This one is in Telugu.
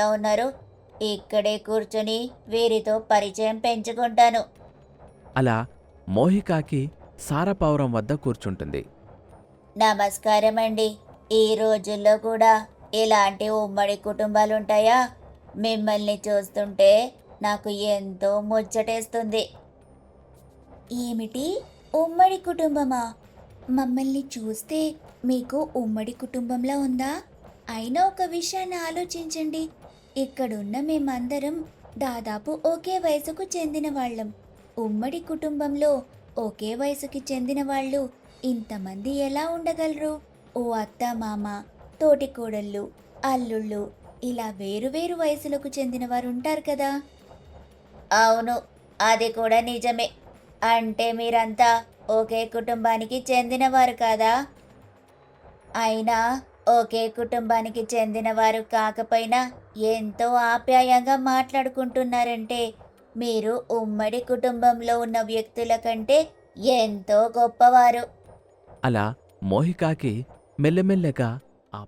ఉన్నారు. ఇక్కడే కూర్చొని వీరితో పరిచయం పెంచుకుంటాను. అలా మోహికాకి సారపావురం వద్ద కూర్చుంటుంది. నమస్కారం అండి. ఈ రోజుల్లో కూడా ఇలాంటి ఉమ్మడి కుటుంబాలుంటాయా? మిమ్మల్ని చూస్తుంటే నాకు ఎంతో ముచ్చటేస్తుంది. ఏమిటి, ఉమ్మడి కుటుంబమా? మమ్మల్ని చూస్తే మీకు ఉమ్మడి కుటుంబంలా ఉందా? అయినా ఒక విషయాన్ని ఆలోచించండి. ఇక్కడున్న మేమందరం దాదాపు ఒకే వయసుకు చెందిన వాళ్ళం. ఉమ్మడి కుటుంబంలో ఒకే వయసుకి చెందిన వాళ్ళు ఇంతమంది ఎలా ఉండగలరు? ఓ అత్త మామ, తోటికోడళ్ళు, అల్లుళ్ళు, ఇలా వేరు వేరు వయసులకు చెందిన వారు ఉంటారు కదా. అవును, అది కూడా నిజమే. అంటే మీరంతా ఒకే కుటుంబానికి చెందినవారు కాదా? అయినా ఒకే కుటుంబానికి చెందినవారు కాకపోయినా ఎంతో ఆప్యాయంగా మాట్లాడుకుంటున్నారంటే మీరు ఉమ్మడి కుటుంబంలో ఉన్న వ్యక్తుల కంటే ఎంతో గొప్పవారు. అలా మోహికాకి మెల్లమెల్లగా ఆ